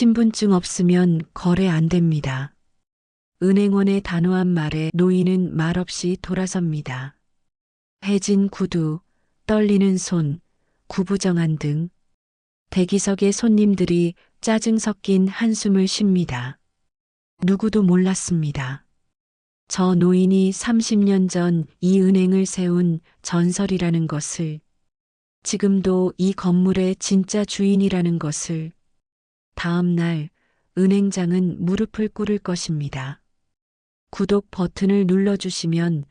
신분증 없으면 거래 안 됩니다. 은행원의 단호한 말에 노인은 말없이 돌아섭니다. 해진 구두, 떨리는 손, 구부정한 등 대기석의 손님들이 짜증 섞인 한숨을 쉽니다. 누구도 몰랐습니다. 저 노인이 30년 전 이 은행을 세운 전설이라는 것을, 지금도 이 건물의 진짜 주인이라는 것을. 다음 날 은행장은 무릎을 꿇을 것입니다. 구독 버튼을 눌러주시면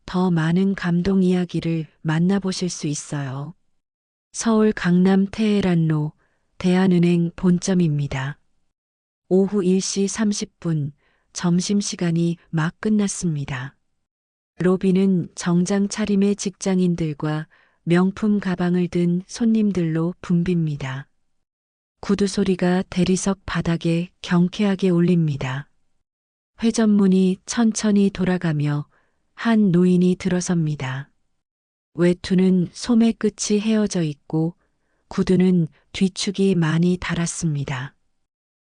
더 많은 감동 이야기를 만나보실 수 있어요. 서울 강남 테헤란로 대한은행 본점입니다. 오후 1시 30분 점심시간이 막 끝났습니다. 로비는 정장 차림의 직장인들과 명품 가방을 든 손님들로 붐빕니다. 구두 소리가 대리석 바닥에 경쾌하게 울립니다. 회전문이 천천히 돌아가며 한 노인이 들어섭니다. 외투는 소매 끝이 헤어져 있고 구두는 뒤축이 많이 닳았습니다.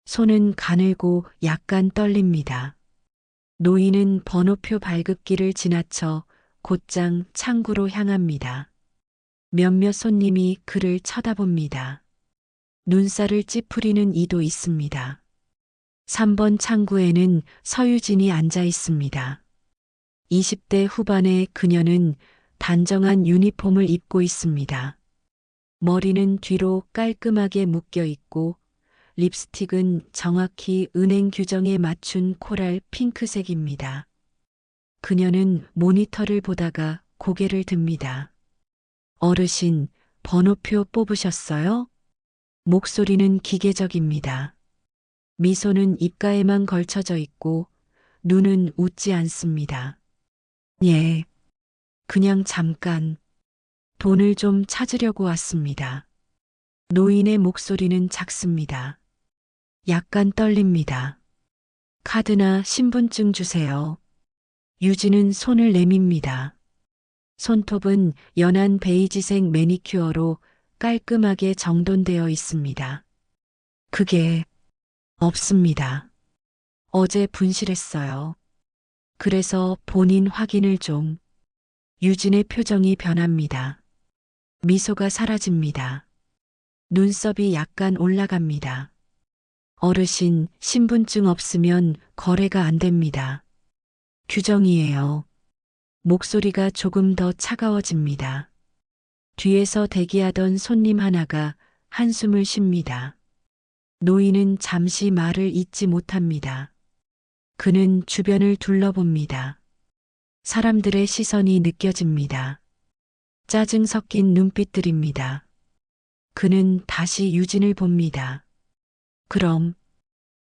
손은 가늘고 약간 떨립니다. 노인은 번호표 발급기를 지나쳐 곧장 창구로 향합니다. 몇몇 손님이 그를 쳐다봅니다. 눈살을 찌푸리는 이도 있습니다. 3번 창구에는 서유진이 앉아 있습니다. 20대 후반의 그녀는 단정한 유니폼을 입고 있습니다. 머리는 뒤로 깔끔하게 묶여 있고 립스틱은 정확히 은행 규정에 맞춘 코랄 핑크색입니다. 그녀는 모니터를 보다가 고개를 듭니다. 어르신, 번호표 뽑으셨어요? 목소리는 기계적입니다. 미소는 입가에만 걸쳐져 있고 눈은 웃지 않습니다. 예, 그냥 잠깐 돈을 좀 찾으려고 왔습니다. 노인의 목소리는 작습니다. 약간 떨립니다. 카드나 신분증 주세요. 유진은 손을 내밉니다. 손톱은 연한 베이지색 매니큐어로 깔끔하게 정돈되어 있습니다. 그게 없습니다. 어제 분실했어요. 그래서 본인 확인을 좀. 유진의 표정이 변합니다. 미소가 사라집니다. 눈썹이 약간 올라갑니다. 어르신, 신분증 없으면 거래가 안 됩니다. 규정이에요. 목소리가 조금 더 차가워집니다. 뒤에서 대기하던 손님 하나가 한숨을 쉽니다. 노인은 잠시 말을 잇지 못합니다. 그는 주변을 둘러봅니다. 사람들의 시선이 느껴집니다. 짜증 섞인 눈빛들입니다. 그는 다시 유진을 봅니다. 그럼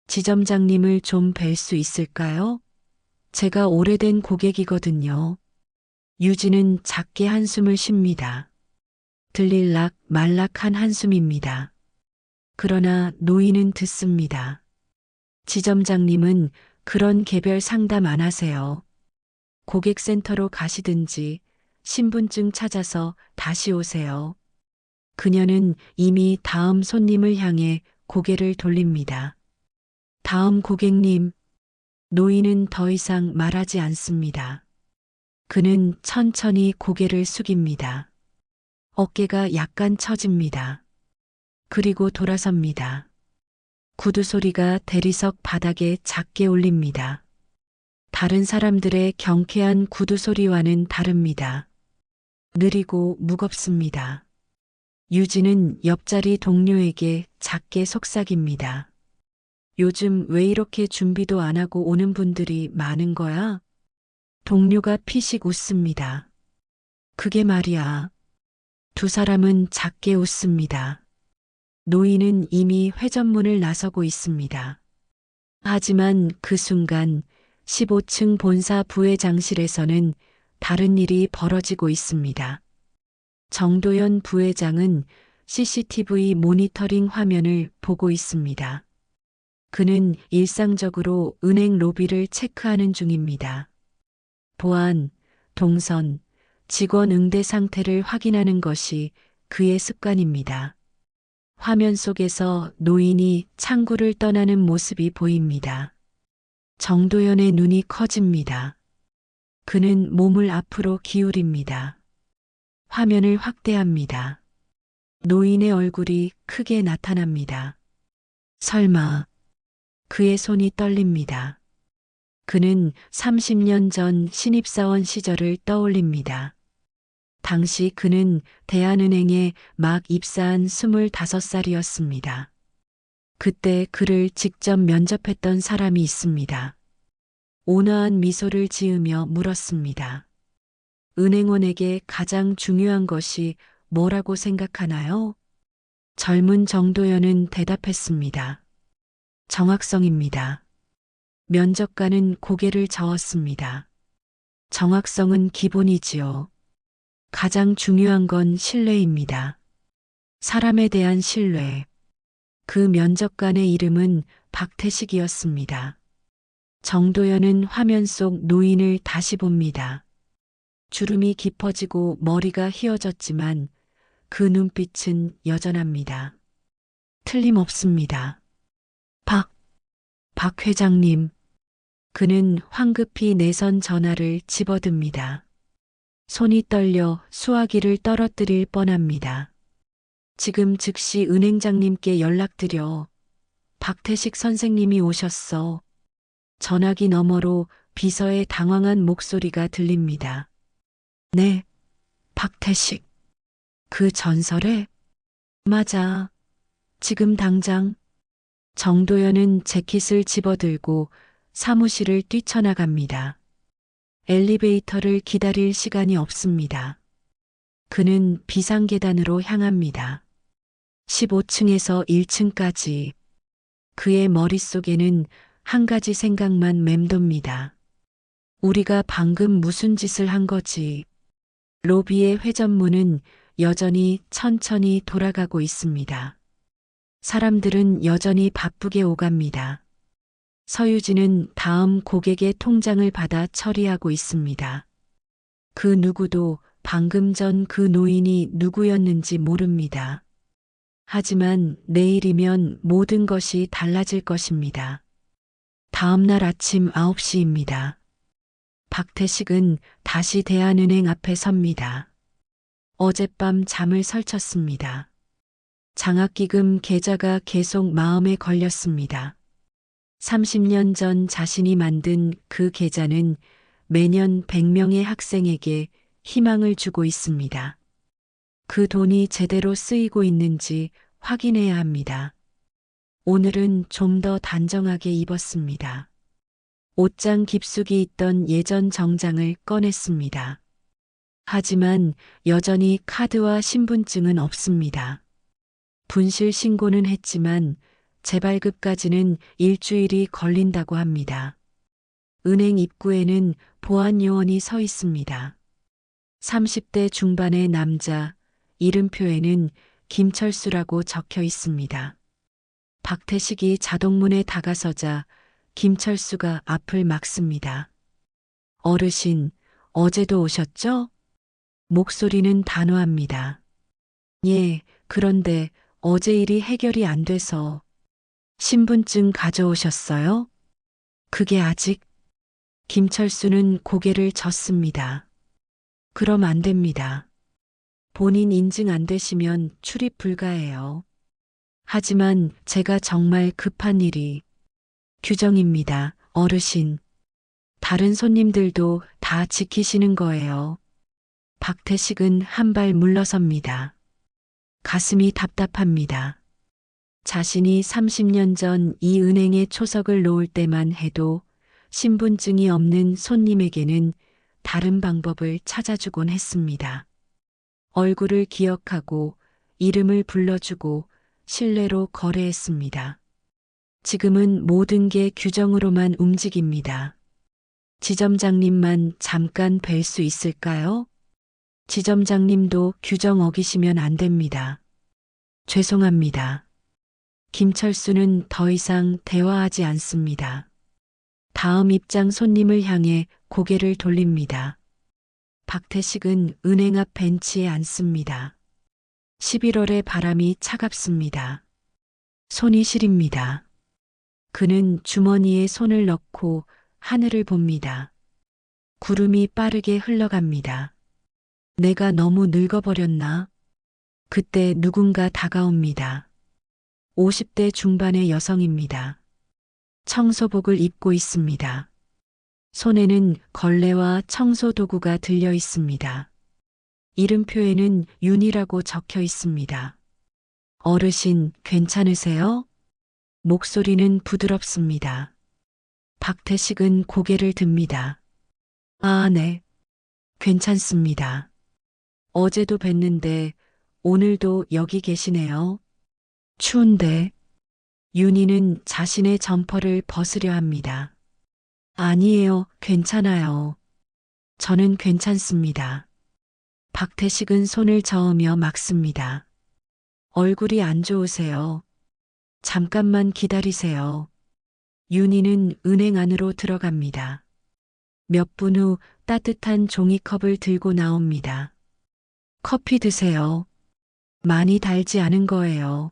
지점장님을 좀 뵐 수 있을까요? 제가 오래된 고객이거든요. 유진은 작게 한숨을 쉽니다. 들릴락 말락한 한숨입니다. 그러나 노인은 듣습니다. 지점장님은 그런 개별 상담 안 하세요. 고객센터로 가시든지 신분증 찾아서 다시 오세요. 그녀는 이미 다음 손님을 향해 고개를 돌립니다. 다음 고객님. 노인은 더 이상 말하지 않습니다. 그는 천천히 고개를 숙입니다. 어깨가 약간 처집니다. 그리고 돌아섭니다. 구두 소리가 대리석 바닥에 작게 울립니다. 다른 사람들의 경쾌한 구두 소리와는 다릅니다. 느리고 무겁습니다. 유진은 옆자리 동료에게 작게 속삭입니다. 요즘 왜 이렇게 준비도 안 하고 오는 분들이 많은 거야? 동료가 피식 웃습니다. 그게 말이야. 두 사람은 작게 웃습니다. 노인은 이미 회전문을 나서고 있습니다. 하지만 그 순간 15층 본사 부회장실에서는 다른 일이 벌어지고 있습니다. 정도연 부회장은 CCTV 모니터링 화면을 보고 있습니다. 그는 일상적으로 은행 로비를 체크하는 중입니다. 보안, 동선, 직원 응대 상태를 확인하는 것이 그의 습관입니다. 화면 속에서 노인이 창구를 떠나는 모습이 보입니다. 정도연의 눈이 커집니다. 그는 몸을 앞으로 기울입니다. 화면을 확대합니다. 노인의 얼굴이 크게 나타납니다. 설마, 그의 손이 떨립니다. 그는 30년 전 신입사원 시절을 떠올립니다. 당시 그는 대한은행에 막 입사한 25살이었습니다. 그때 그를 직접 면접했던 사람이 있습니다. 온화한 미소를 지으며 물었습니다. 은행원에게 가장 중요한 것이 뭐라고 생각하나요? 젊은 정도연은 대답했습니다. 정확성입니다. 면접관은 고개를 저었습니다. 정확성은 기본이지요. 가장 중요한 건 신뢰입니다. 사람에 대한 신뢰. 그 면접관의 이름은 박태식이었습니다. 정도연은 화면 속 노인을 다시 봅니다. 주름이 깊어지고 머리가 휘어졌지만 그 눈빛은 여전합니다. 틀림없습니다. 박 회장님. 그는 황급히 내선 전화를 집어듭니다. 손이 떨려 수화기를 떨어뜨릴 뻔합니다. 지금 즉시 은행장님께 연락드려. 박태식 선생님이 오셨어. 전화기 너머로 비서의 당황한 목소리가 들립니다. 네, 박태식. 그 전설에? 맞아. 지금 당장. 정도연은 재킷을 집어들고 사무실을 뛰쳐나갑니다. 엘리베이터를 기다릴 시간이 없습니다. 그는 비상계단으로 향합니다. 15층에서 1층까지. 그의 머릿속에는 한 가지 생각만 맴돕니다. 우리가 방금 무슨 짓을 한 거지? 로비의 회전문은 여전히 천천히 돌아가고 있습니다. 사람들은 여전히 바쁘게 오갑니다. 서유진은 다음 고객의 통장을 받아 처리하고 있습니다. 그 누구도 방금 전 그 노인이 누구였는지 모릅니다. 하지만 내일이면 모든 것이 달라질 것입니다. 다음 날 아침 9시입니다. 박태식은 다시 대한은행 앞에 섭니다. 어젯밤 잠을 설쳤습니다. 장학기금 계좌가 계속 마음에 걸렸습니다. 30년 전 자신이 만든 그 계좌는 매년 100명의 학생에게 희망을 주고 있습니다. 그 돈이 제대로 쓰이고 있는지 확인해야 합니다. 오늘은 좀 더 단정하게 입었습니다. 옷장 깊숙이 있던 예전 정장을 꺼냈습니다. 하지만 여전히 카드와 신분증은 없습니다. 분실 신고는 했지만 재발급까지는 일주일이 걸린다고 합니다. 은행 입구에는 보안 요원이 서 있습니다. 30대 중반의 남자, 이름표에는 김철수라고 적혀 있습니다. 박태식이 자동문에 다가서자 김철수가 앞을 막습니다. 어르신, 어제도 오셨죠? 목소리는 단호합니다. 예, 그런데 어제 일이 해결이 안 돼서. 신분증 가져오셨어요? 그게 아직. 김철수는 고개를 젓습니다. 그럼 안 됩니다. 본인 인증 안 되시면 출입 불가해요. 하지만 제가 정말 급한 일이. 규정입니다, 어르신. 다른 손님들도 다 지키시는 거예요. 박태식은 한 발 물러섭니다. 가슴이 답답합니다. 자신이 30년 전 이 은행에 초석을 놓을 때만 해도 신분증이 없는 손님에게는 다른 방법을 찾아주곤 했습니다. 얼굴을 기억하고 이름을 불러주고 신뢰로 거래했습니다. 지금은 모든 게 규정으로만 움직입니다. 지점장님만 잠깐 뵐 수 있을까요? 지점장님도 규정 어기시면 안 됩니다. 죄송합니다. 김철수는 더 이상 대화하지 않습니다. 다음 입장 손님을 향해 고개를 돌립니다. 박태식은 은행 앞 벤치에 앉습니다. 11월의 바람이 차갑습니다. 손이 시립니다. 그는 주머니에 손을 넣고 하늘을 봅니다. 구름이 빠르게 흘러갑니다. 내가 너무 늙어버렸나? 그때 누군가 다가옵니다. 50대 중반의 여성입니다. 청소복을 입고 있습니다. 손에는 걸레와 청소 도구가 들려 있습니다. 이름표에는 윤이라고 적혀 있습니다. 어르신, 괜찮으세요? 목소리는 부드럽습니다. 박태식은 고개를 듭니다. 아, 네. 괜찮습니다. 어제도 뵀는데 오늘도 여기 계시네요. 추운데. 윤희는 자신의 점퍼를 벗으려 합니다. 아니에요, 괜찮아요. 저는 괜찮습니다. 박태식은 손을 저으며 막습니다. 얼굴이 안 좋으세요. 잠깐만 기다리세요. 윤희는 은행 안으로 들어갑니다. 몇 분 후 따뜻한 종이컵을 들고 나옵니다. 커피 드세요. 많이 달지 않은 거예요.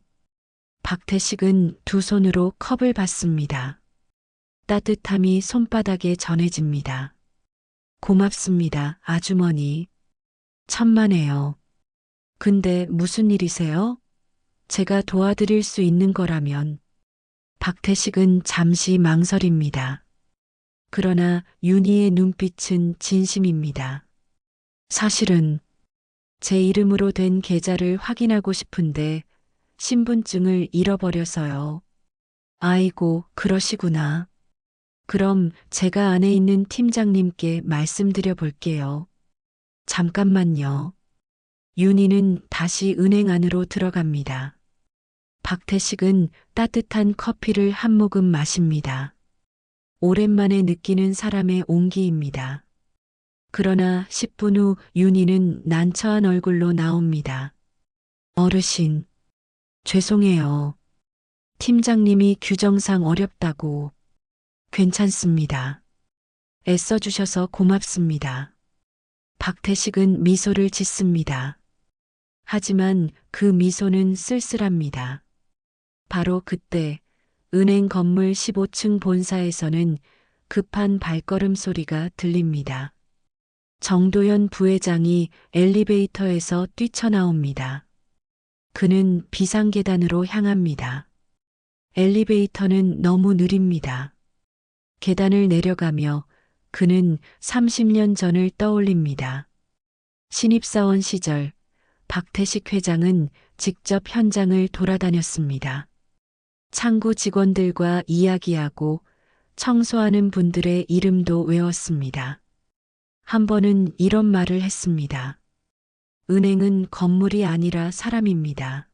박태식은 두 손으로 컵을 받습니다. 따뜻함이 손바닥에 전해집니다. 고맙습니다, 아주머니. 천만에요. 근데 무슨 일이세요? 제가 도와드릴 수 있는 거라면. 박태식은 잠시 망설입니다. 그러나 윤희의 눈빛은 진심입니다. 사실은 제 이름으로 된 계좌를 확인하고 싶은데 신분증을 잃어버려서요. 아이고, 그러시구나. 그럼 제가 안에 있는 팀장님께 말씀드려 볼게요. 잠깐만요. 윤희는 다시 은행 안으로 들어갑니다. 박태식은 따뜻한 커피를 한 모금 마십니다. 오랜만에 느끼는 사람의 온기입니다. 그러나 10분 후 윤희는 난처한 얼굴로 나옵니다. 어르신, 죄송해요. 팀장님이 규정상 어렵다고. 괜찮습니다. 애써주셔서 고맙습니다. 박태식은 미소를 짓습니다. 하지만 그 미소는 쓸쓸합니다. 바로 그때 은행 건물 15층 본사에서는 급한 발걸음 소리가 들립니다. 정도현 부회장이 엘리베이터에서 뛰쳐나옵니다. 그는 비상계단으로 향합니다. 엘리베이터는 너무 느립니다. 계단을 내려가며 그는 30년 전을 떠올립니다. 신입사원 시절 박태식 회장은 직접 현장을 돌아다녔습니다. 창구 직원들과 이야기하고 청소하는 분들의 이름도 외웠습니다. 한 번은 이런 말을 했습니다. 은행은 건물이 아니라 사람입니다.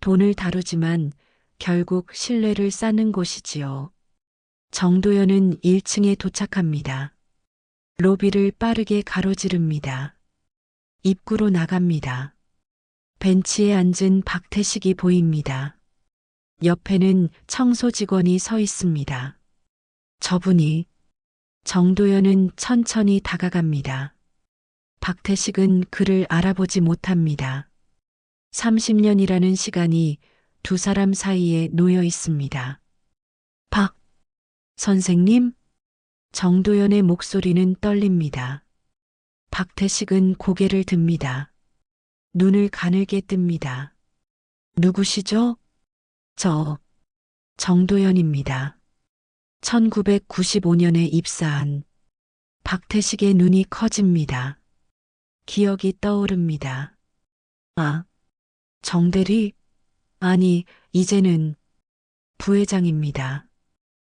돈을 다루지만 결국 신뢰를 쌓는 곳이지요. 정도현은 1층에 도착합니다. 로비를 빠르게 가로지릅니다. 입구로 나갑니다. 벤치에 앉은 박태식이 보입니다. 옆에는 청소 직원이 서 있습니다. 저분이. 정도현은 천천히 다가갑니다. 박태식은 그를 알아보지 못합니다. 30년이라는 시간이 두 사람 사이에 놓여 있습니다. 박 선생님? 정도현의 목소리는 떨립니다. 박태식은 고개를 듭니다. 눈을 가늘게 뜹니다. 누구시죠? 저 정도현입니다. 1995년에 입사한. 박태식의 눈이 커집니다. 기억이 떠오릅니다. 아, 정대리? 아니, 이제는 부회장입니다.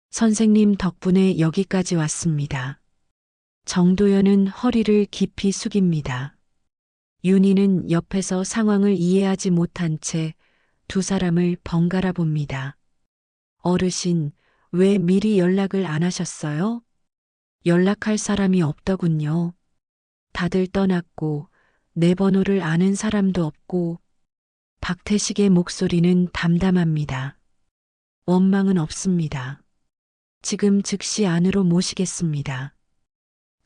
선생님 덕분에 여기까지 왔습니다. 정도현은 허리를 깊이 숙입니다. 윤희는 옆에서 상황을 이해하지 못한 채 두 사람을 번갈아 봅니다. 어르신, 왜 미리 연락을 안 하셨어요? 연락할 사람이 없더군요. 다들 떠났고 내 번호를 아는 사람도 없고. 박태식의 목소리는 담담합니다. 원망은 없습니다. 지금 즉시 안으로 모시겠습니다.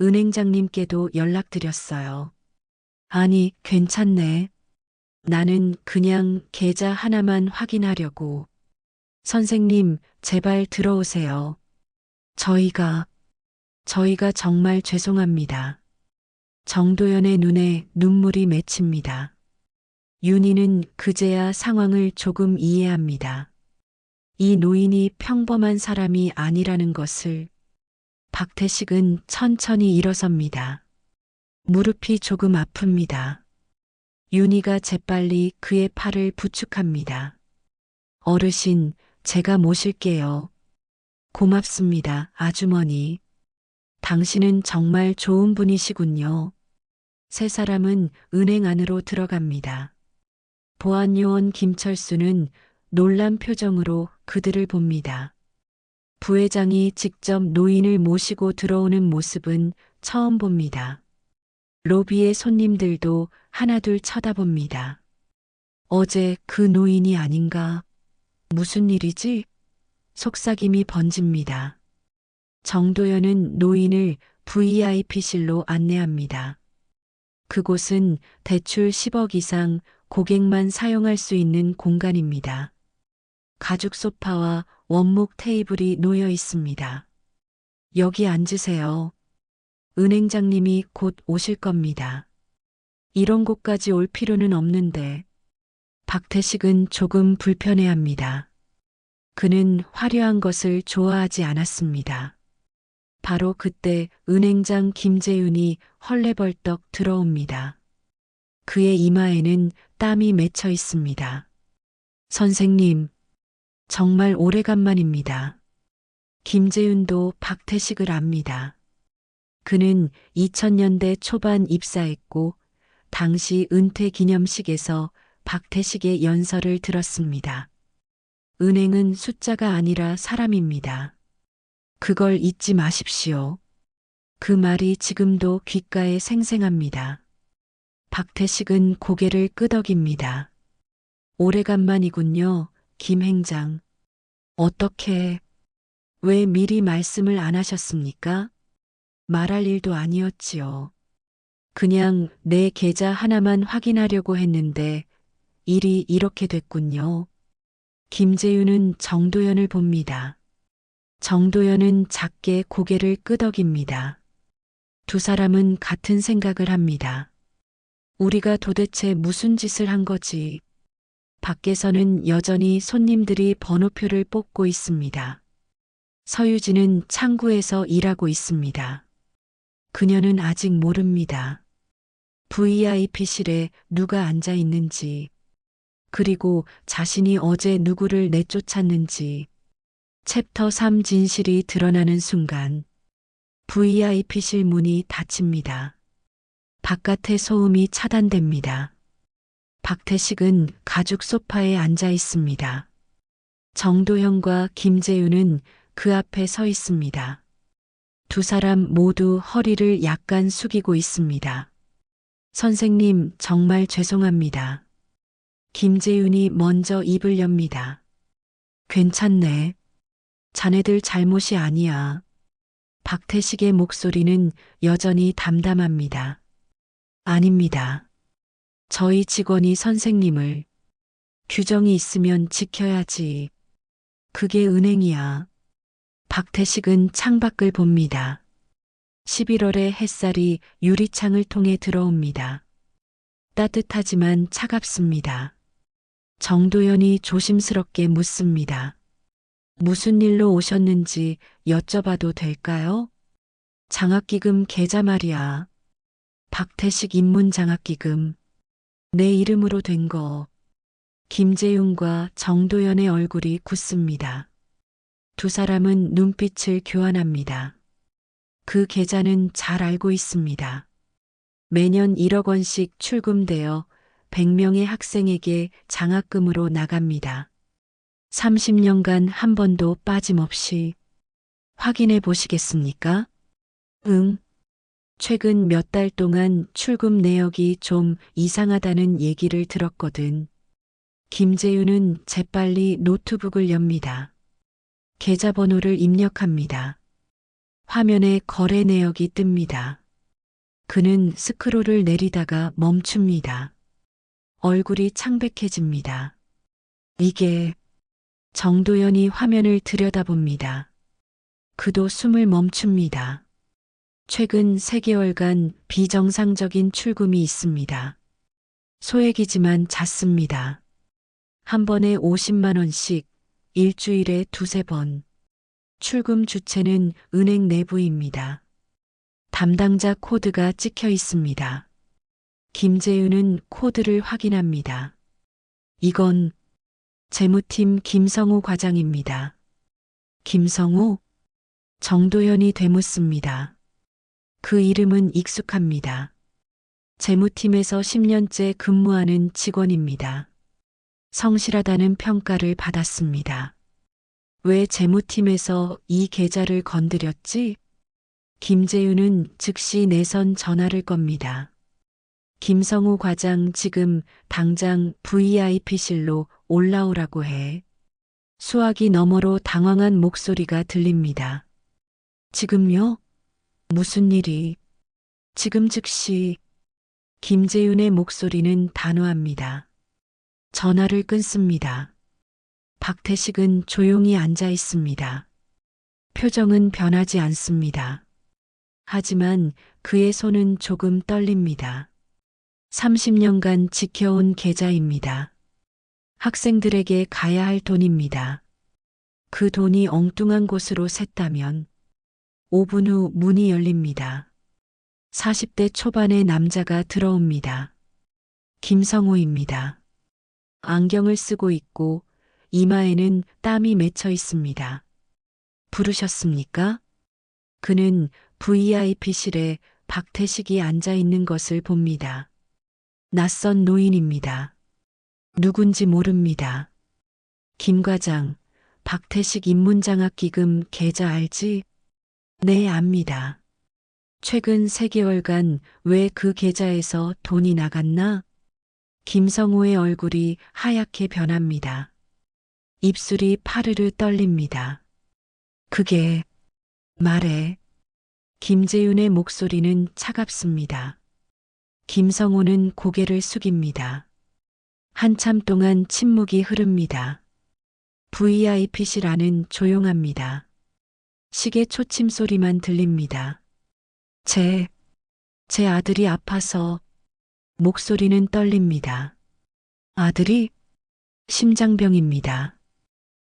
은행장님께도 연락드렸어요. 아니, 괜찮네. 나는 그냥 계좌 하나만 확인하려고. 선생님, 제발 들어오세요. 저희가 정말 죄송합니다. 정도연의 눈에 눈물이 맺힙니다. 윤희는 그제야 상황을 조금 이해합니다. 이 노인이 평범한 사람이 아니라는 것을. 박태식은 천천히 일어섭니다. 무릎이 조금 아픕니다. 윤희가 재빨리 그의 팔을 부축합니다. 어르신, 제가 모실게요. 고맙습니다, 아주머니. 당신은 정말 좋은 분이시군요. 세 사람은 은행 안으로 들어갑니다. 보안요원 김철수는 놀란 표정으로 그들을 봅니다. 부회장이 직접 노인을 모시고 들어오는 모습은 처음 봅니다. 로비의 손님들도 하나둘 쳐다봅니다. 어제 그 노인이 아닌가? 무슨 일이지? 속삭임이 번집니다. 정도연은 노인을 VIP실로 안내합니다. 그곳은 대출 10억 이상 고객만 사용할 수 있는 공간입니다. 가죽 소파와 원목 테이블이 놓여 있습니다. 여기 앉으세요. 은행장님이 곧 오실 겁니다. 이런 곳까지 올 필요는 없는데. 박태식은 조금 불편해합니다. 그는 화려한 것을 좋아하지 않았습니다. 바로 그때 은행장 김재윤이 헐레벌떡 들어옵니다. 그의 이마에는 땀이 맺혀 있습니다. 선생님, 정말 오래간만입니다. 김재윤도 박태식을 압니다. 그는 2000년대 초반 입사했고 당시 은퇴 기념식에서 박태식의 연설을 들었습니다. 은행은 숫자가 아니라 사람입니다. 그걸 잊지 마십시오. 그 말이 지금도 귓가에 생생합니다. 박태식은 고개를 끄덕입니다. 오래간만이군요, 김 행장. 어떻게, 왜 미리 말씀을 안 하셨습니까? 말할 일도 아니었지요. 그냥 내 계좌 하나만 확인하려고 했는데 일이 이렇게 됐군요. 김재윤은 정도연을 봅니다. 정도연은 작게 고개를 끄덕입니다. 두 사람은 같은 생각을 합니다. 우리가 도대체 무슨 짓을 한 거지? 밖에서는 여전히 손님들이 번호표를 뽑고 있습니다. 서유진은 창구에서 일하고 있습니다. 그녀는 아직 모릅니다. VIP실에 누가 앉아 있는지, 그리고 자신이 어제 누구를 내쫓았는지. 챕터 3 진실이 드러나는 순간 VIP실 문이 닫힙니다. 바깥의 소음이 차단됩니다. 박태식은 가죽 소파에 앉아 있습니다. 정도현과 김재윤은 그 앞에 서 있습니다. 두 사람 모두 허리를 약간 숙이고 있습니다. 선생님, 정말 죄송합니다. 김재윤이 먼저 입을 엽니다. 괜찮네. 자네들 잘못이 아니야. 박태식의 목소리는 여전히 담담합니다. 아닙니다. 저희 직원이 선생님을. 규정이 있으면 지켜야지. 그게 은행이야. 박태식은 창밖을 봅니다. 11월의 햇살이 유리창을 통해 들어옵니다. 따뜻하지만 차갑습니다. 정도연이 조심스럽게 묻습니다. 무슨 일로 오셨는지 여쭤봐도 될까요? 장학기금 계좌 말이야. 박태식 입문 장학기금. 내 이름으로 된 거. 김재윤과 정도연의 얼굴이 굳습니다. 두 사람은 눈빛을 교환합니다. 그 계좌는 잘 알고 있습니다. 매년 1억 원씩 출금되어 100명의 학생에게 장학금으로 나갑니다. 30년간 한 번도 빠짐없이. 확인해 보시겠습니까? 응. 최근 몇 달 동안 출금 내역이 좀 이상하다는 얘기를 들었거든. 김재윤은 재빨리 노트북을 엽니다. 계좌번호를 입력합니다. 화면에 거래 내역이 뜹니다. 그는 스크롤을 내리다가 멈춥니다. 얼굴이 창백해집니다. 이게 정도연이 화면을 들여다봅니다. 그도 숨을 멈춥니다. 최근 3개월간 비정상적인 출금이 있습니다. 소액이지만 잦습니다. 한 번에 50만 원씩 일주일에 2~3번. 출금 주체는 은행 내부입니다. 담당자 코드가 찍혀 있습니다. 김재윤은 코드를 확인합니다. 이건 재무팀 김성우 과장입니다. 김성우? 정도연이 되묻습니다. 그 이름은 익숙합니다. 재무팀에서 10년째 근무하는 직원입니다. 성실하다는 평가를 받았습니다. 왜 재무팀에서 이 계좌를 건드렸지? 김재윤은 즉시 내선 전화를 겁니다. 김성우 과장 지금 당장 VIP실로 올라오라고 해. 수화기 너머로 당황한 목소리가 들립니다. 지금요? 무슨 일이? 지금 즉시. 김재윤의 목소리는 단호합니다. 전화를 끊습니다. 박태식은 조용히 앉아 있습니다. 표정은 변하지 않습니다. 하지만 그의 손은 조금 떨립니다. 30년간 지켜온 계좌입니다. 학생들에게 가야 할 돈입니다. 그 돈이 엉뚱한 곳으로 샜다면 5분 후 문이 열립니다. 40대 초반의 남자가 들어옵니다. 김성우입니다. 안경을 쓰고 있고 이마에는 땀이 맺혀 있습니다. 부르셨습니까? 그는 VIP실에 박태식이 앉아 있는 것을 봅니다. 낯선 노인입니다. 누군지 모릅니다. 김 과장, 박태식 인문장학기금 계좌 알지? 네, 압니다. 최근 3개월간 왜 그 계좌에서 돈이 나갔나? 김성우의 얼굴이 하얗게 변합니다. 입술이 파르르 떨립니다. 그게 말해. 김재윤의 목소리는 차갑습니다. 김성우는 고개를 숙입니다. 한참 동안 침묵이 흐릅니다. VIP실 안은 조용합니다. 시계 초침 소리만 들립니다. 제 아들이 아파서. 목소리는 떨립니다. 아들이? 심장병입니다.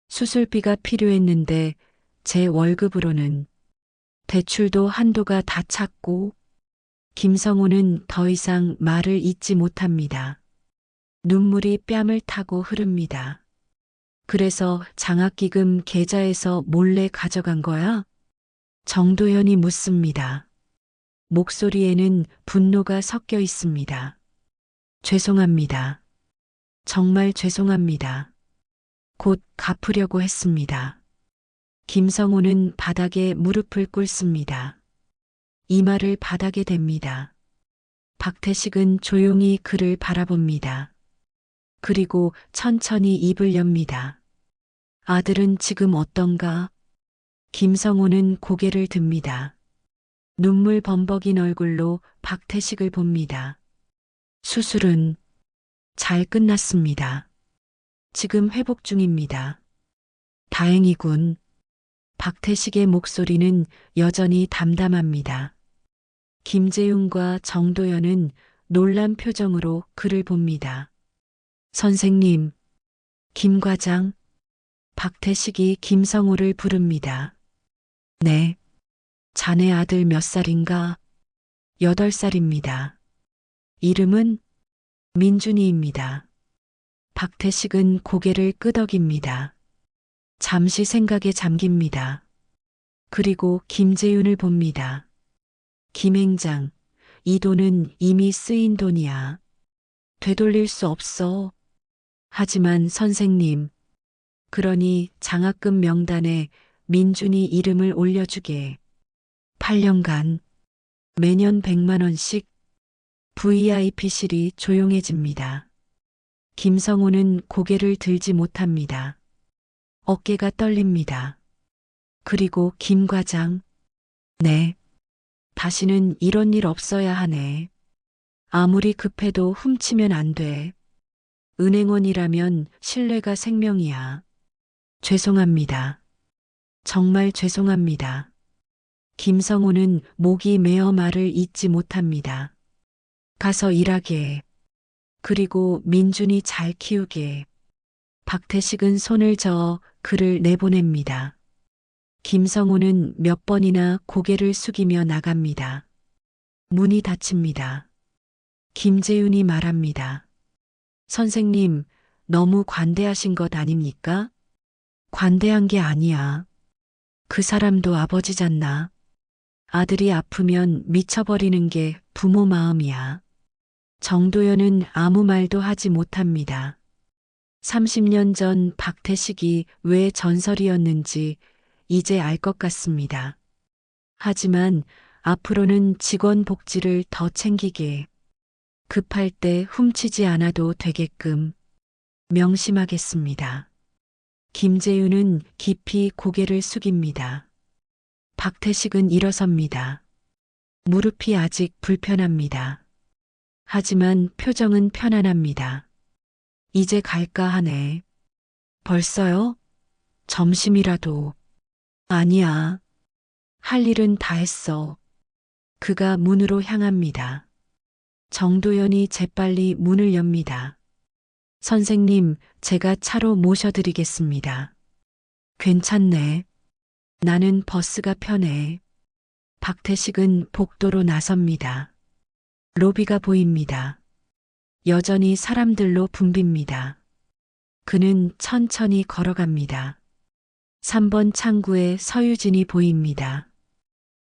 수술비가 필요했는데 제 월급으로는. 대출도 한도가 다 찼고. 김성우는 더 이상 말을 잇지 못합니다. 눈물이 뺨을 타고 흐릅니다. 그래서 장학기금 계좌에서 몰래 가져간 거야? 정도연이 묻습니다. 목소리에는 분노가 섞여 있습니다. 죄송합니다. 정말 죄송합니다. 곧 갚으려고 했습니다. 김성우는 바닥에 무릎을 꿇습니다. 이마를 바닥에 댑니다. 박태식은 조용히 그를 바라봅니다. 그리고 천천히 입을 엽니다. 아들은 지금 어떤가? 김성우는 고개를 듭니다. 눈물 범벅인 얼굴로 박태식을 봅니다. 수술은 잘 끝났습니다. 지금 회복 중입니다. 다행이군. 박태식의 목소리는 여전히 담담합니다. 김재윤과 정도연은 놀란 표정으로 그를 봅니다. 선생님, 김 과장. 박태식이 김성우를 부릅니다. 네. 자네 아들 몇 살인가? 8살입니다. 이름은 민준이입니다. 박태식은 고개를 끄덕입니다. 잠시 생각에 잠깁니다. 그리고 김재윤을 봅니다. 김 행장, 이 돈은 이미 쓰인 돈이야. 되돌릴 수 없어. 하지만 선생님, 그러니 장학금 명단에 민준이 이름을 올려주게. 8년간 매년 100만 원씩. VIP실이 조용해집니다. 김성우는 고개를 들지 못합니다. 어깨가 떨립니다. 그리고 김 과장. 네. 다시는 이런 일 없어야 하네. 아무리 급해도 훔치면 안 돼. 은행원이라면 신뢰가 생명이야. 죄송합니다. 정말 죄송합니다. 김성우는 목이 메어 말을 잇지 못합니다. 가서 일하게. 그리고 민준이 잘 키우게. 박태식은 손을 저어 그를 내보냅니다. 김성우는 몇 번이나 고개를 숙이며 나갑니다. 문이 닫힙니다. 김재윤이 말합니다. 선생님, 너무 관대하신 것 아닙니까? 관대한 게 아니야. 그 사람도 아버지잖나. 아들이 아프면 미쳐버리는 게 부모 마음이야. 정도연은 아무 말도 하지 못합니다. 30년 전 박태식이 왜 전설이었는지 이제 알 것 같습니다. 하지만 앞으로는 직원 복지를 더 챙기게, 급할 때 훔치지 않아도 되게끔 명심하겠습니다. 김재윤은 깊이 고개를 숙입니다. 박태식은 일어섭니다. 무릎이 아직 불편합니다. 하지만 표정은 편안합니다. 이제 갈까 하네. 벌써요? 점심이라도. 아니야. 할 일은 다 했어. 그가 문으로 향합니다. 정도연이 재빨리 문을 엽니다. 선생님, 제가 차로 모셔드리겠습니다. 괜찮네. 나는 버스가 편해. 박태식은 복도로 나섭니다. 로비가 보입니다. 여전히 사람들로 붐빕니다. 그는 천천히 걸어갑니다. 3번 창구에 서유진이 보입니다.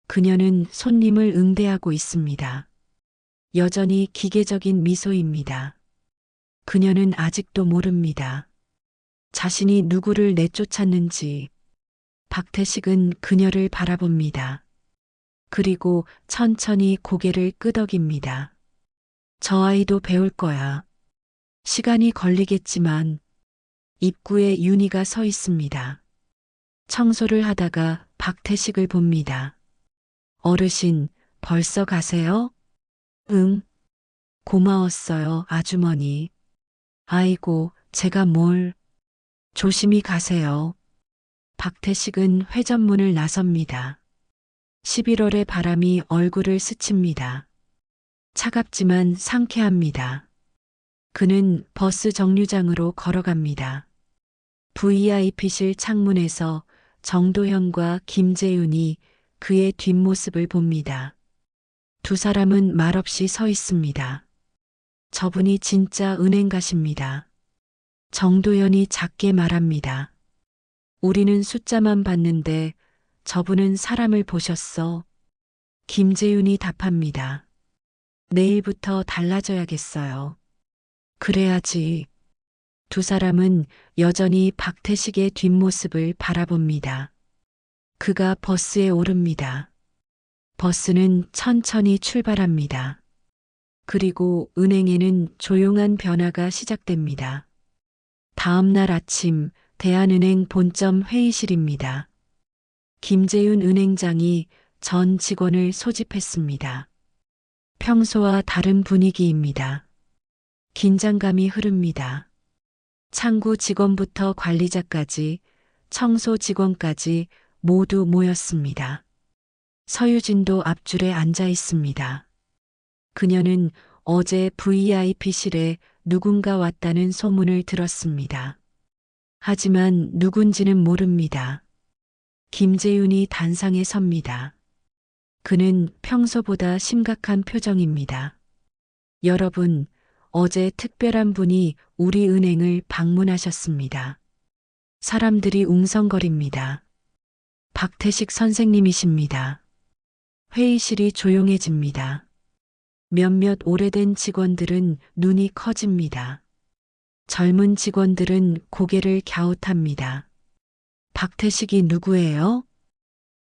그녀는 손님을 응대하고 있습니다. 여전히 기계적인 미소입니다. 그녀는 아직도 모릅니다. 자신이 누구를 내쫓았는지. 박태식은 그녀를 바라봅니다. 그리고 천천히 고개를 끄덕입니다. 저 아이도 배울 거야. 시간이 걸리겠지만. 입구에 윤희가 서 있습니다. 청소를 하다가 박태식을 봅니다. 어르신, 벌써 가세요? 응. 고마웠어요, 아주머니. 아이고, 제가 뭘. 조심히 가세요. 박태식은 회전문을 나섭니다. 11월의 바람이 얼굴을 스칩니다. 차갑지만 상쾌합니다. 그는 버스 정류장으로 걸어갑니다. VIP실 창문에서 정도현과 김재윤이 그의 뒷모습을 봅니다. 두 사람은 말없이 서 있습니다. 저분이 진짜 은행가십니다. 정도현이 작게 말합니다. 우리는 숫자만 봤는데 저분은 사람을 보셨어. 김재윤이 답합니다. 내일부터 달라져야겠어요. 그래야지. 두 사람은 여전히 박태식의 뒷모습을 바라봅니다. 그가 버스에 오릅니다. 버스는 천천히 출발합니다. 그리고 은행에는 조용한 변화가 시작됩니다. 다음 날 아침 대한은행 본점 회의실입니다. 김재윤 은행장이 전 직원을 소집했습니다. 평소와 다른 분위기입니다. 긴장감이 흐릅니다. 창구 직원부터 관리자까지, 청소 직원까지 모두 모였습니다. 서유진도 앞줄에 앉아 있습니다. 그녀는 어제 VIP실에 누군가 왔다는 소문을 들었습니다. 하지만 누군지는 모릅니다. 김재윤이 단상에 섭니다. 그는 평소보다 심각한 표정입니다. 여러분, 어제 특별한 분이 우리 은행을 방문하셨습니다. 사람들이 웅성거립니다. 박태식 선생님이십니다. 회의실이 조용해집니다. 몇몇 오래된 직원들은 눈이 커집니다. 젊은 직원들은 고개를 갸웃합니다. 박태식이 누구예요?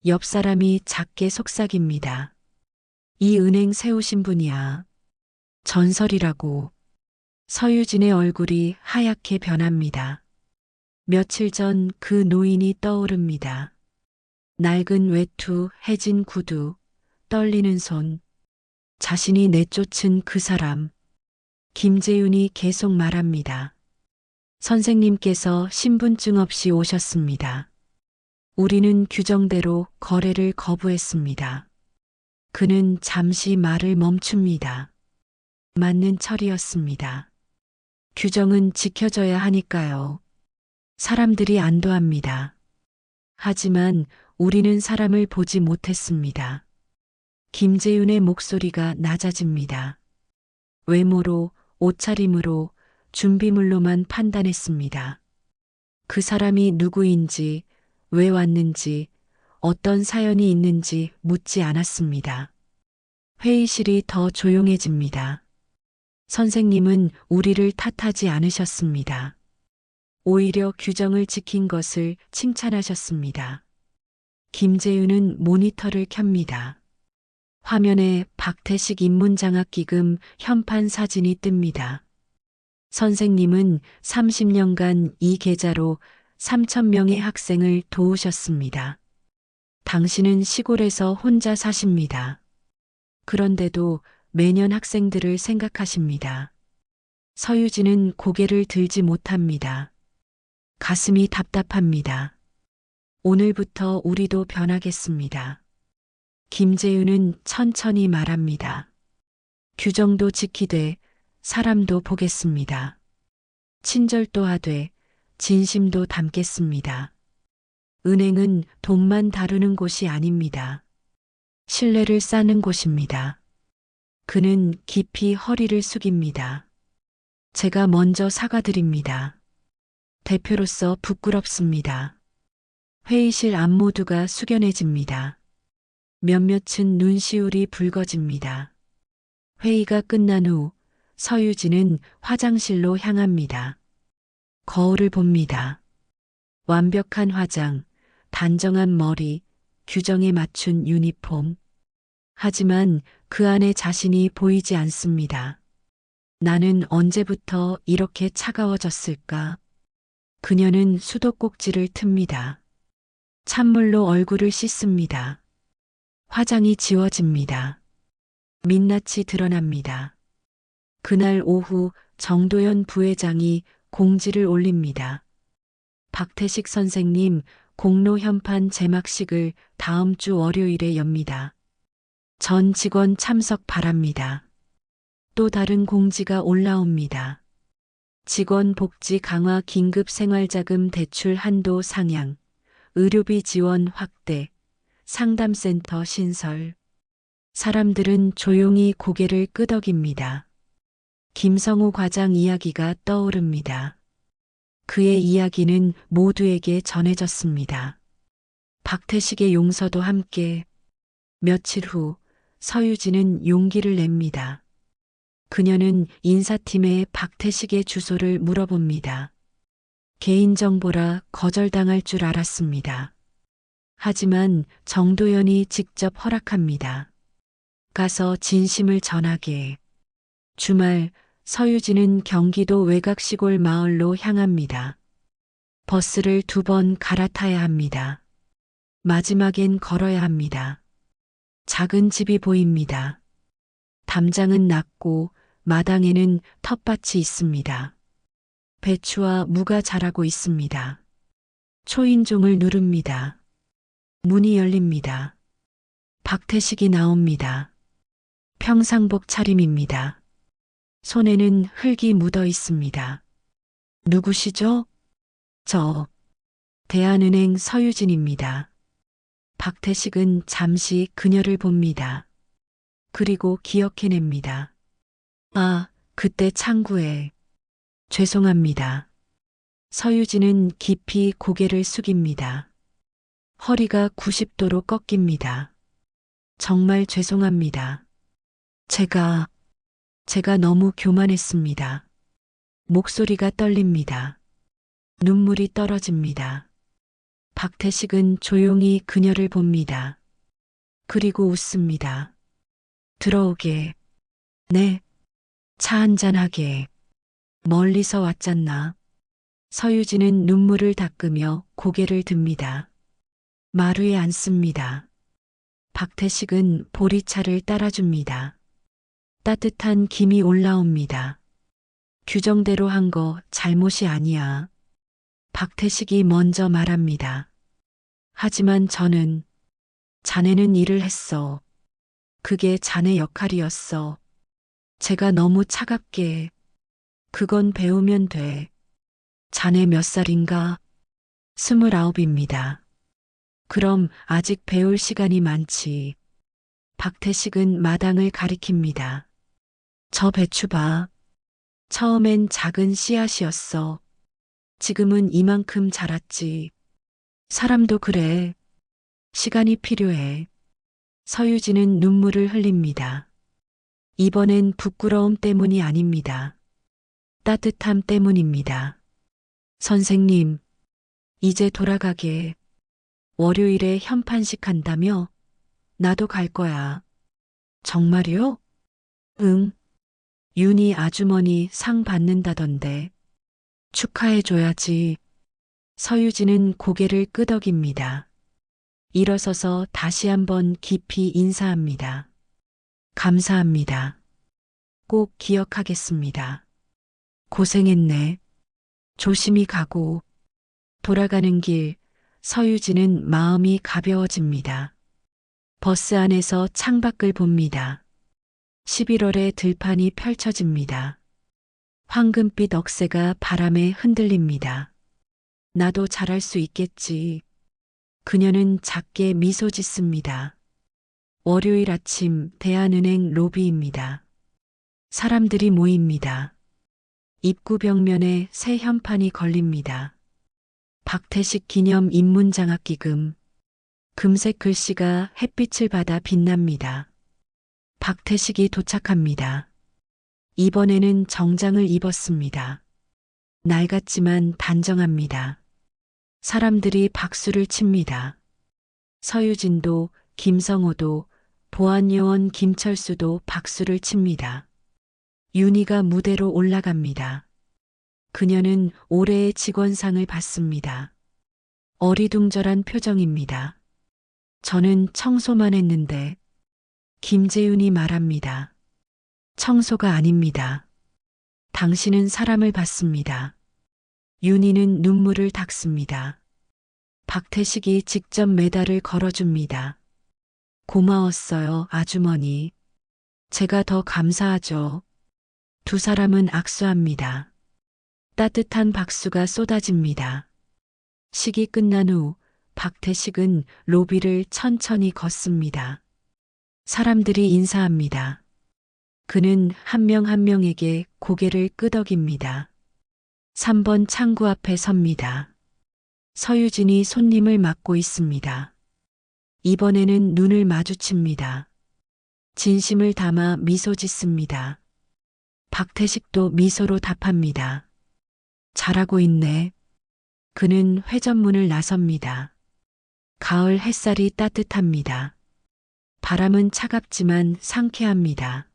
옆 사람이 작게 속삭입니다. 이 은행 세우신 분이야. 전설이라고. 서유진의 얼굴이 하얗게 변합니다. 며칠 전 그 노인이 떠오릅니다. 낡은 외투, 해진 구두, 떨리는 손. 자신이 내쫓은 그 사람. 김재윤이 계속 말합니다. 선생님께서 신분증 없이 오셨습니다. 우리는 규정대로 거래를 거부했습니다. 그는 잠시 말을 멈춥니다. 맞는 철이었습니다. 규정은 지켜져야 하니까요. 사람들이 안도합니다. 하지만 우리는 사람을 보지 못했습니다. 김재윤의 목소리가 낮아집니다. 외모로, 옷차림으로, 준비물로만 판단했습니다. 그 사람이 누구인지, 왜 왔는지, 어떤 사연이 있는지 묻지 않았습니다. 회의실이 더 조용해집니다. 선생님은 우리를 탓하지 않으셨습니다. 오히려 규정을 지킨 것을 칭찬하셨습니다. 김재윤은 모니터를 켭니다. 화면에 박태식 인문장학기금 현판 사진이 뜹니다. 선생님은 30년간 이 계좌로 3,000명의 학생을 도우셨습니다. 당신은 시골에서 혼자 사십니다. 그런데도 매년 학생들을 생각하십니다. 서유진은 고개를 들지 못합니다. 가슴이 답답합니다. 오늘부터 우리도 변하겠습니다. 김재윤은 천천히 말합니다. 규정도 지키되 사람도 보겠습니다. 친절도 하되 진심도 담겠습니다. 은행은 돈만 다루는 곳이 아닙니다. 신뢰를 쌓는 곳입니다. 그는 깊이 허리를 숙입니다. 제가 먼저 사과드립니다. 대표로서 부끄럽습니다. 회의실 앞 모두가 숙연해집니다. 몇몇은 눈시울이 붉어집니다. 회의가 끝난 후 서유진은 화장실로 향합니다. 거울을 봅니다. 완벽한 화장, 단정한 머리, 규정에 맞춘 유니폼. 하지만 그 안에 자신이 보이지 않습니다. 나는 언제부터 이렇게 차가워졌을까? 그녀는 수도꼭지를 틉니다. 찬물로 얼굴을 씻습니다. 화장이 지워집니다. 민낯이 드러납니다. 그날 오후 정도현 부회장이 공지를 올립니다. 박태식 선생님 공로 현판 제막식을 다음 주 월요일에 엽니다. 전 직원 참석 바랍니다. 또 다른 공지가 올라옵니다. 직원 복지 강화 긴급 생활자금 대출 한도 상향, 의료비 지원 확대, 상담센터 신설. 사람들은 조용히 고개를 끄덕입니다. 김성우 과장 이야기가 떠오릅니다. 그의 이야기는 모두에게 전해졌습니다. 박태식의 용서도 함께. 며칠 후 서유진은 용기를 냅니다. 그녀는 인사팀에 박태식의 주소를 물어봅니다. 개인정보라 거절당할 줄 알았습니다. 하지만 정도현이 직접 허락합니다. 가서 진심을 전하게. 주말 서유진은 경기도 외곽 시골 마을로 향합니다. 버스를 2번 갈아타야 합니다. 마지막엔 걸어야 합니다. 작은 집이 보입니다. 담장은 낮고 마당에는 텃밭이 있습니다. 배추와 무가 자라고 있습니다. 초인종을 누릅니다. 문이 열립니다. 박태식이 나옵니다. 평상복 차림입니다. 손에는 흙이 묻어 있습니다. 누구시죠? 저 대한은행 서유진입니다. 박태식은 잠시 그녀를 봅니다. 그리고 기억해냅니다. 아, 그때 창구에. 죄송합니다. 서유진은 깊이 고개를 숙입니다. 허리가 90도로 꺾입니다. 정말 죄송합니다. 제가 너무 교만했습니다. 목소리가 떨립니다. 눈물이 떨어집니다. 박태식은 조용히 그녀를 봅니다. 그리고 웃습니다. 들어오게. 네. 차 한잔하게. 멀리서 왔잖나. 서유진은 눈물을 닦으며 고개를 듭니다. 마루에 앉습니다. 박태식은 보리차를 따라줍니다. 따뜻한 김이 올라옵니다. 규정대로 한 거 잘못이 아니야. 박태식이 먼저 말합니다. 하지만 저는 자네는 일을 했어. 그게 자네 역할이었어. 제가 너무 차갑게 그건 배우면 돼. 자네 몇 살인가? 29입니다. 그럼 아직 배울 시간이 많지. 박태식은 마당을 가리킵니다. 저 배추 봐. 처음엔 작은 씨앗이었어. 지금은 이만큼 자랐지. 사람도 그래. 시간이 필요해. 서유진은 눈물을 흘립니다. 이번엔 부끄러움 때문이 아닙니다. 따뜻함 때문입니다. 선생님, 이제 돌아가게. 월요일에 현판식 한다며? 나도 갈 거야. 정말요? 응. 윤희 아주머니 상 받는다던데. 축하해줘야지. 서유진은 고개를 끄덕입니다. 일어서서 다시 한번 깊이 인사합니다. 감사합니다. 꼭 기억하겠습니다. 고생했네. 조심히 가고. 돌아가는 길, 서유진은 마음이 가벼워집니다. 버스 안에서 창밖을 봅니다. 11월의 들판이 펼쳐집니다. 황금빛 억새가 바람에 흔들립니다. 나도 잘할 수 있겠지. 그녀는 작게 미소 짓습니다. 월요일 아침 대한은행 로비입니다. 사람들이 모입니다. 입구 벽면에 새 현판이 걸립니다. 박태식 기념 인문장학기금. 금색 글씨가 햇빛을 받아 빛납니다. 박태식이 도착합니다. 이번에는 정장을 입었습니다. 낡았지만 단정합니다. 사람들이 박수를 칩니다. 서유진도, 김성호도, 보안요원 김철수도 박수를 칩니다. 윤희가 무대로 올라갑니다. 그녀는 올해의 직원상을 받습니다. 어리둥절한 표정입니다. 저는 청소만 했는데. 김재윤이 말합니다. 청소가 아닙니다. 당신은 사람을 봤습니다. 윤희는 눈물을 닦습니다. 박태식이 직접 메달을 걸어줍니다. 고마웠어요, 아주머니. 제가 더 감사하죠. 두 사람은 악수합니다. 따뜻한 박수가 쏟아집니다. 식이 끝난 후 박태식은 로비를 천천히 걷습니다. 사람들이 인사합니다. 그는 한 명 한 명에게 고개를 끄덕입니다. 3번 창구 앞에 섭니다. 서유진이 손님을 맡고 있습니다. 이번에는 눈을 마주칩니다. 진심을 담아 미소 짓습니다. 박태식도 미소로 답합니다. 잘하고 있네. 그는 회전문을 나섭니다. 가을 햇살이 따뜻합니다. 바람은 차갑지만 상쾌합니다.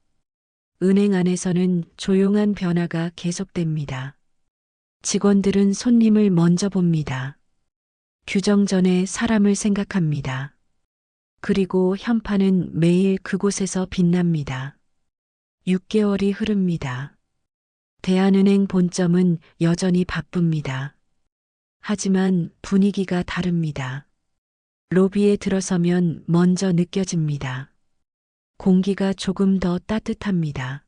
은행 안에서는 조용한 변화가 계속됩니다. 직원들은 손님을 먼저 봅니다. 규정 전에 사람을 생각합니다. 그리고 현판은 매일 그곳에서 빛납니다. 6개월이 흐릅니다. 대한은행 본점은 여전히 바쁩니다. 하지만 분위기가 다릅니다. 로비에 들어서면 먼저 느껴집니다. 공기가 조금 더 따뜻합니다.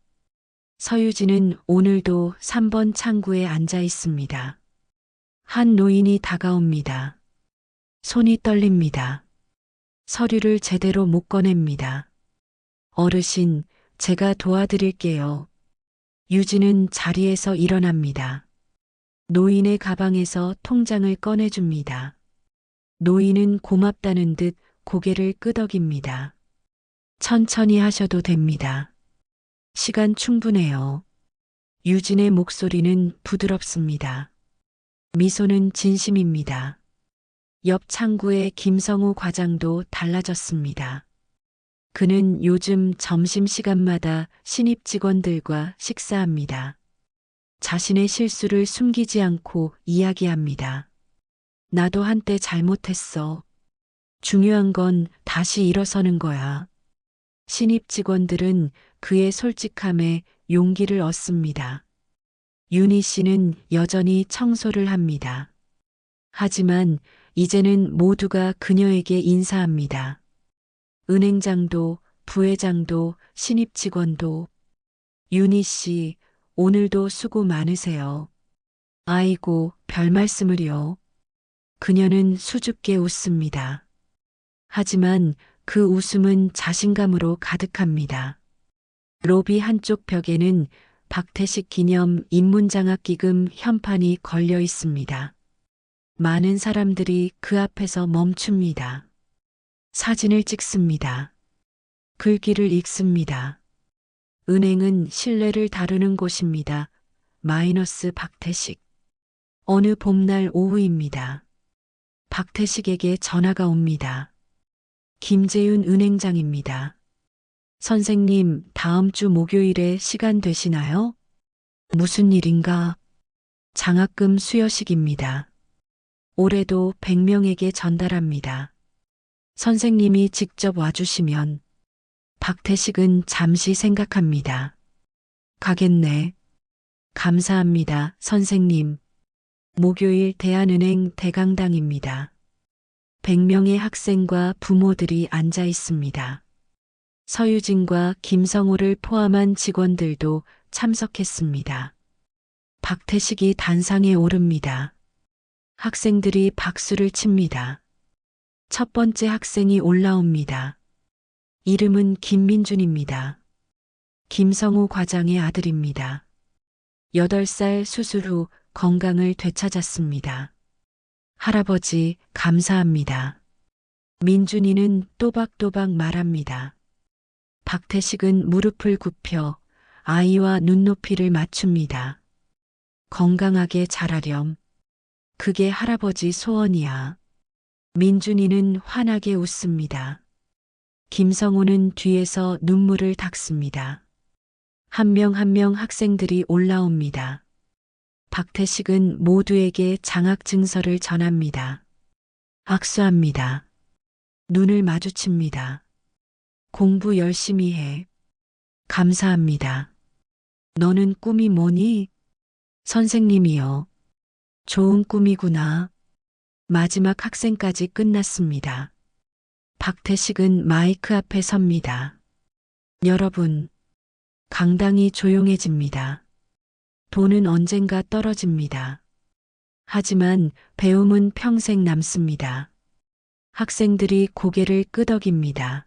서유진은 오늘도 3번 창구에 앉아 있습니다. 한 노인이 다가옵니다. 손이 떨립니다. 서류를 제대로 못 꺼냅니다. 어르신, 제가 도와드릴게요. 유진은 자리에서 일어납니다. 노인의 가방에서 통장을 꺼내줍니다. 노인은 고맙다는 듯 고개를 끄덕입니다. 천천히 하셔도 됩니다. 시간 충분해요. 유진의 목소리는 부드럽습니다. 미소는 진심입니다. 옆 창구의 김성우 과장도 달라졌습니다. 그는 요즘 점심시간마다 신입 직원들과 식사합니다. 자신의 실수를 숨기지 않고 이야기합니다. 나도 한때 잘못했어. 중요한 건 다시 일어서는 거야. 신입 직원들은 그의 솔직함에 용기를 얻습니다. 윤희 씨는 여전히 청소를 합니다. 하지만 이제는 모두가 그녀에게 인사합니다. 은행장도, 부회장도, 신입 직원도. 윤희 씨, 오늘도 수고 많으세요. 아이고, 별 말씀을요. 그녀는 수줍게 웃습니다. 하지만 그 웃음은 자신감으로 가득합니다. 로비 한쪽 벽에는 박태식 기념 인문장학기금 현판이 걸려 있습니다. 많은 사람들이 그 앞에서 멈춥니다. 사진을 찍습니다. 글귀를 읽습니다. 은행은 신뢰를 다루는 곳입니다. 마이너스 박태식. 어느 봄날 오후입니다. 박태식에게 전화가 옵니다. 김재윤 은행장입니다. 선생님, 다음 주 목요일에 시간 되시나요? 무슨 일인가? 장학금 수여식입니다. 올해도 100명에게 전달합니다. 선생님이 직접 와주시면. 박태식은 잠시 생각합니다. 가겠네. 감사합니다, 선생님. 목요일 대한은행 대강당입니다. 100명의 학생과 부모들이 앉아 있습니다. 서유진과 김성호를 포함한 직원들도 참석했습니다. 박태식이 단상에 오릅니다. 학생들이 박수를 칩니다. 첫 번째 학생이 올라옵니다. 이름은 김민준입니다. 김성우 과장의 아들입니다. 8살 수술 후 건강을 되찾았습니다. 할아버지, 감사합니다. 민준이는 또박또박 말합니다. 박태식은 무릎을 굽혀 아이와 눈높이를 맞춥니다. 건강하게 자라렴. 그게 할아버지 소원이야. 민준이는 환하게 웃습니다. 김성호는 뒤에서 눈물을 닦습니다. 한 명 한 명 학생들이 올라옵니다. 박태식은 모두에게 장학 증서를 전합니다. 악수합니다. 눈을 마주칩니다. 공부 열심히 해. 감사합니다. 너는 꿈이 뭐니? 선생님이요. 좋은 꿈이구나. 마지막 학생까지 끝났습니다. 박태식은 마이크 앞에 섭니다. 여러분, 강당이 조용해집니다. 돈은 언젠가 떨어집니다. 하지만 배움은 평생 남습니다. 학생들이 고개를 끄덕입니다.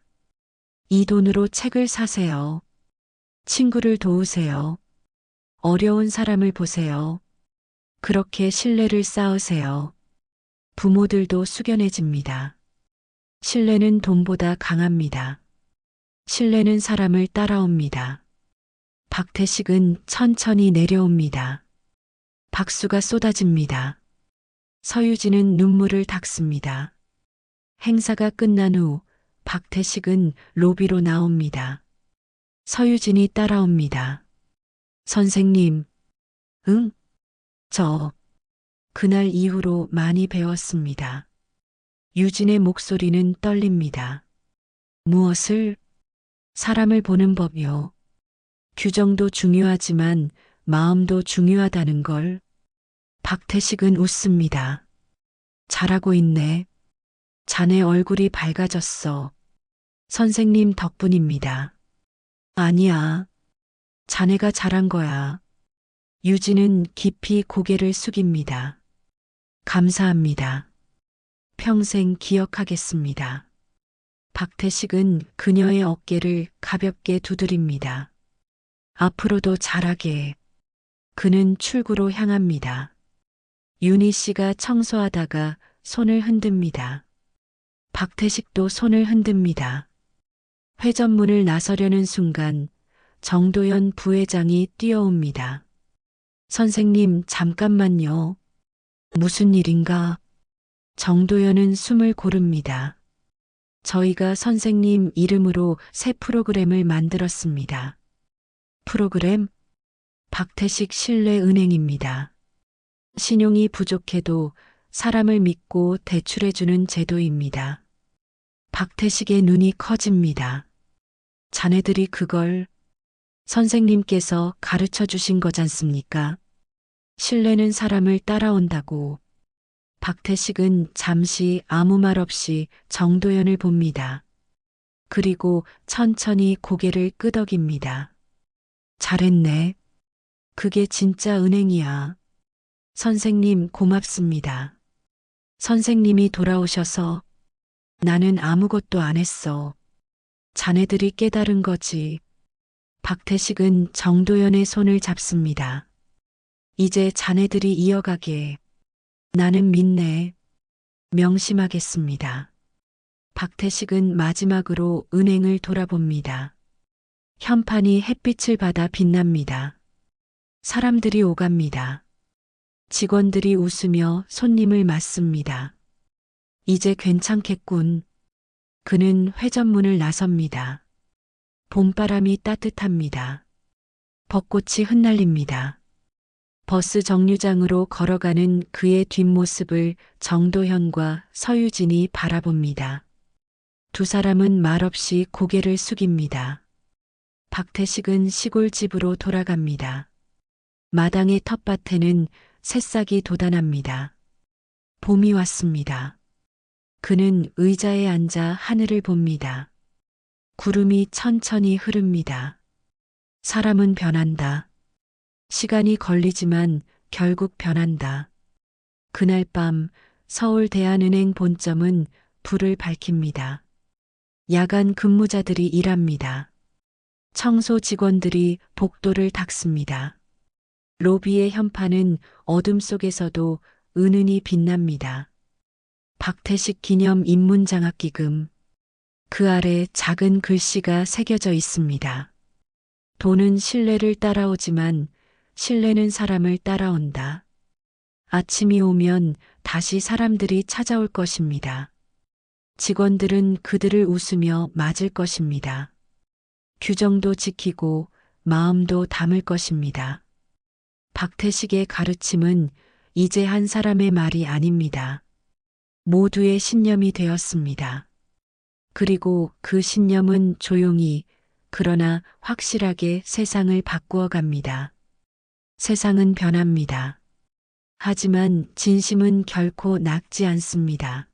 이 돈으로 책을 사세요. 친구를 도우세요. 어려운 사람을 보세요. 그렇게 신뢰를 쌓으세요. 부모들도 숙연해집니다. 신뢰는 돈보다 강합니다. 신뢰는 사람을 따라옵니다. 박태식은 천천히 내려옵니다. 박수가 쏟아집니다. 서유진은 눈물을 닦습니다. 행사가 끝난 후 박태식은 로비로 나옵니다. 서유진이 따라옵니다. 선생님, 응? 그날 이후로 많이 배웠습니다. 유진의 목소리는 떨립니다. 무엇을? 사람을 보는 법이요. 규정도 중요하지만 마음도 중요하다는 걸. 박태식은 웃습니다. 잘하고 있네. 자네 얼굴이 밝아졌어. 선생님 덕분입니다. 아니야. 자네가 잘한 거야. 유진은 깊이 고개를 숙입니다. 감사합니다. 평생 기억하겠습니다. 박태식은 그녀의 어깨를 가볍게 두드립니다. 앞으로도 잘하게. 그는 출구로 향합니다. 윤희 씨가 청소하다가 손을 흔듭니다. 박태식도 손을 흔듭니다. 회전문을 나서려는 순간 정도연 부회장이 뛰어옵니다. 선생님, 잠깐만요. 무슨 일인가? 정도연은 숨을 고릅니다. 저희가 선생님 이름으로 새 프로그램을 만들었습니다. 프로그램? 박태식 신뢰은행입니다. 신용이 부족해도 사람을 믿고 대출해주는 제도입니다. 박태식의 눈이 커집니다. 자네들이 그걸 선생님께서 가르쳐 주신 거잖습니까? 신뢰는 사람을 따라온다고. 박태식은 잠시 아무 말 없이 정도연을 봅니다. 그리고 천천히 고개를 끄덕입니다. 잘했네. 그게 진짜 은행이야. 선생님 고맙습니다. 선생님이 돌아오셔서 나는 아무것도 안 했어. 자네들이 깨달은 거지. 박태식은 정도연의 손을 잡습니다. 이제 자네들이 이어가게. 나는 믿네. 명심하겠습니다. 박태식은 마지막으로 은행을 돌아봅니다. 현판이 햇빛을 받아 빛납니다. 사람들이 오갑니다. 직원들이 웃으며 손님을 맞습니다. 이제 괜찮겠군. 그는 회전문을 나섭니다. 봄바람이 따뜻합니다. 벚꽃이 흩날립니다. 버스 정류장으로 걸어가는 그의 뒷모습을 정도현과 서유진이 바라봅니다. 두 사람은 말없이 고개를 숙입니다. 박태식은 시골집으로 돌아갑니다. 마당의 텃밭에는 새싹이 돋아납니다. 봄이 왔습니다. 그는 의자에 앉아 하늘을 봅니다. 구름이 천천히 흐릅니다. 사람은 변한다. 시간이 걸리지만 결국 변한다. 그날 밤 서울 대한은행 본점은 불을 밝힙니다. 야간 근무자들이 일합니다. 청소 직원들이 복도를 닦습니다. 로비의 현판은 어둠 속에서도 은은히 빛납니다. 박태식 기념 인문장학기금. 그 아래 작은 글씨가 새겨져 있습니다. 돈은 신뢰를 따라오지만 신뢰는 사람을 따라온다. 아침이 오면 다시 사람들이 찾아올 것입니다. 직원들은 그들을 웃으며 맞을 것입니다. 규정도 지키고 마음도 담을 것입니다. 박태식의 가르침은 이제 한 사람의 말이 아닙니다. 모두의 신념이 되었습니다. 그리고 그 신념은 조용히 그러나 확실하게 세상을 바꾸어 갑니다. 세상은 변합니다. 하지만 진심은 결코 낡지 않습니다.